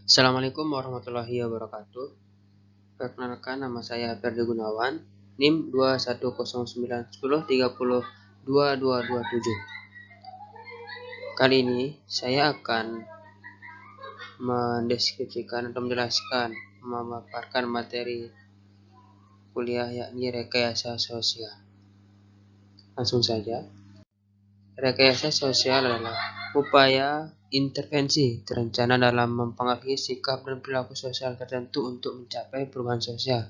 Assalamualaikum warahmatullahi wabarakatuh. Perkenalkan, nama saya Ferdi Gunawan, NIM 2109103022227. Kali ini saya akan mendeskripsikan atau menjelaskan, memaparkan materi kuliah yakni rekayasa sosial. Langsung saja. Rekayasa sosial adalah upaya intervensi terencana dalam mempengaruhi sikap dan perilaku sosial tertentu untuk mencapai perubahan sosial.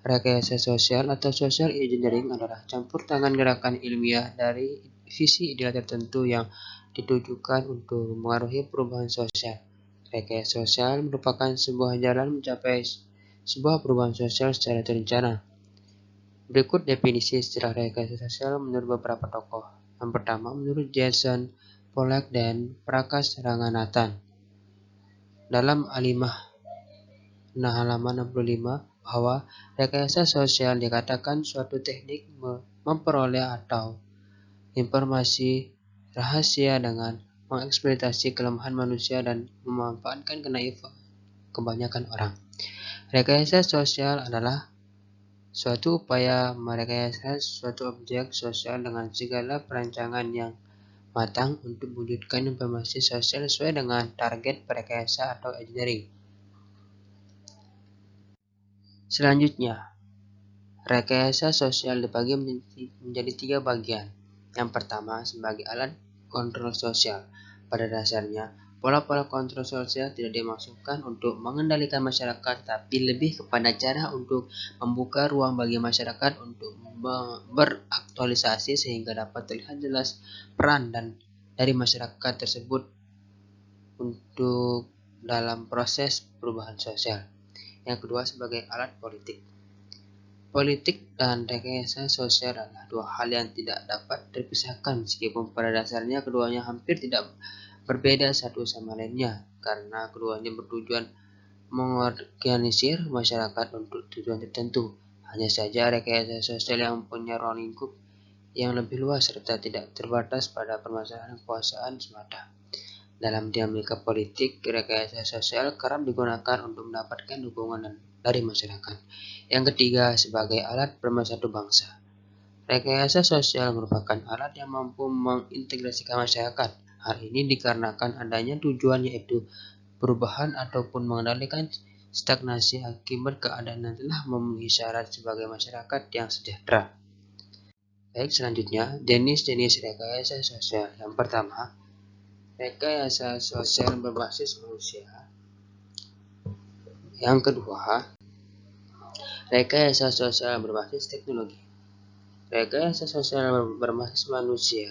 Rekayasa sosial atau social engineering adalah campur tangan gerakan ilmiah dari visi ideal tertentu yang ditujukan untuk mempengaruhi perubahan sosial. Rekayasa sosial merupakan sebuah jalan mencapai sebuah perubahan sosial secara terencana. Berikut definisi istilah rekayasa sosial menurut beberapa tokoh. Yang pertama, menurut Jason Pollack dan Prakash Ranganathan. Dalam Alimah halaman 65, bahwa rekayasa sosial dikatakan suatu teknik memperoleh atau informasi rahasia dengan mengeksploitasi kelemahan manusia dan memanfaatkan kenaifan kebanyakan orang. Rekayasa sosial adalah suatu upaya merekayasa suatu objek sosial dengan segala perancangan yang matang untuk mewujudkan informasi sosial sesuai dengan target rekayasa atau engineering. Selanjutnya, rekayasa sosial dibagi menjadi 3 bagian. Yang pertama, sebagai alat kontrol sosial. Pada dasarnya, pola-pola kontrol sosial tidak dimaksudkan untuk mengendalikan masyarakat, tapi lebih kepada cara untuk membuka ruang bagi masyarakat untuk beraktualisasi sehingga dapat terlihat jelas peran dari masyarakat tersebut untuk dalam proses perubahan sosial. Yang kedua, sebagai alat politik. Politik dan rekayasa sosial adalah dua hal yang tidak dapat terpisahkan, meskipun pada dasarnya keduanya hampir tidak berbeda satu sama lainnya, karena keduanya bertujuan mengorganisir masyarakat untuk tujuan tertentu. Hanya saja rekayasa sosial yang punya ruang lingkup yang lebih luas serta tidak terbatas pada permasalahan kekuasaan semata. Dalam dinamika politik, rekayasa sosial kerap digunakan untuk mendapatkan dukungan dari masyarakat. Yang ketiga, sebagai alat pemersatu bangsa. Rekayasa sosial merupakan alat yang mampu mengintegrasikan masyarakat. Hal ini dikarenakan adanya tujuan, yaitu perubahan ataupun mengendalikan stagnasi akibat keadaan yang telah memenuhi syarat sebagai masyarakat yang sejahtera. Baik, selanjutnya, jenis-jenis rekayasa sosial. Yang pertama, rekayasa sosial berbasis manusia. Yang kedua, rekayasa sosial berbasis teknologi. Rekayasa sosial berbasis manusia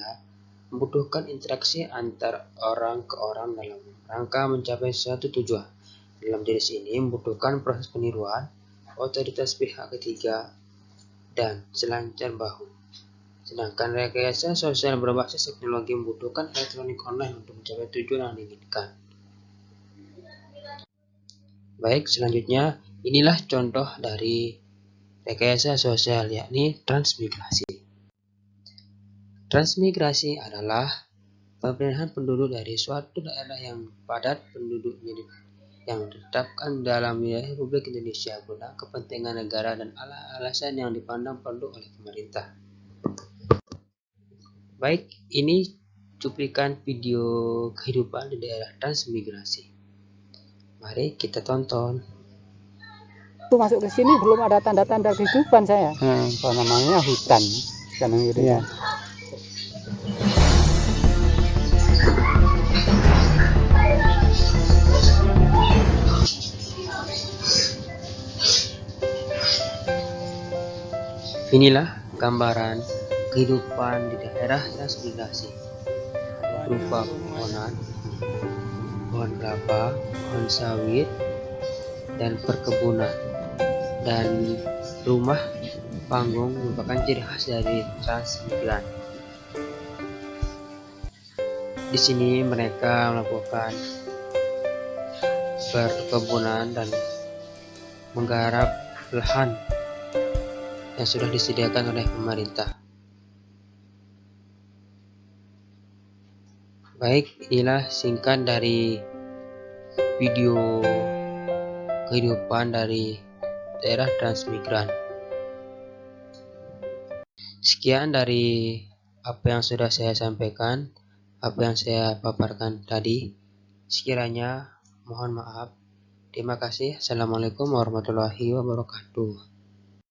membutuhkan interaksi antar orang ke orang dalam rangka mencapai suatu tujuan. Dalam jenis ini membutuhkan proses peniruan, otoritas pihak ketiga, dan selancar bahu. Sedangkan rekayasa sosial berbasis teknologi membutuhkan elektronik online untuk mencapai tujuan yang diinginkan. Baik, selanjutnya inilah contoh dari rekayasa sosial, yakni transmigrasi. Transmigrasi adalah perpindahan penduduk dari suatu daerah yang padat penduduknya yang ditetapkan dalam wilayah Republik Indonesia guna kepentingan negara dan alasan yang dipandang perlu oleh pemerintah. Baik, ini cuplikan video kehidupan di daerah transmigrasi. Mari kita tonton. Waktu masuk ke sini belum ada tanda-tanda kehidupan saya. Apa namanya, hutan sekarang gitu ya. Inilah gambaran kehidupan di daerah transmigrasi, berupa pepohonan, pohon kelapa, pohon sawit, dan perkebunan. Dan rumah panggung merupakan ciri khas dari transmigran. Di sini mereka melakukan perkebunan dan menggarap lahan yang sudah disediakan oleh pemerintah. Baik, inilah singkat dari video kehidupan dari daerah transmigran. Sekian dari apa yang sudah saya sampaikan, apa yang saya paparkan tadi. Sekiranya mohon maaf. Terima kasih. Assalamualaikum warahmatullahi wabarakatuh.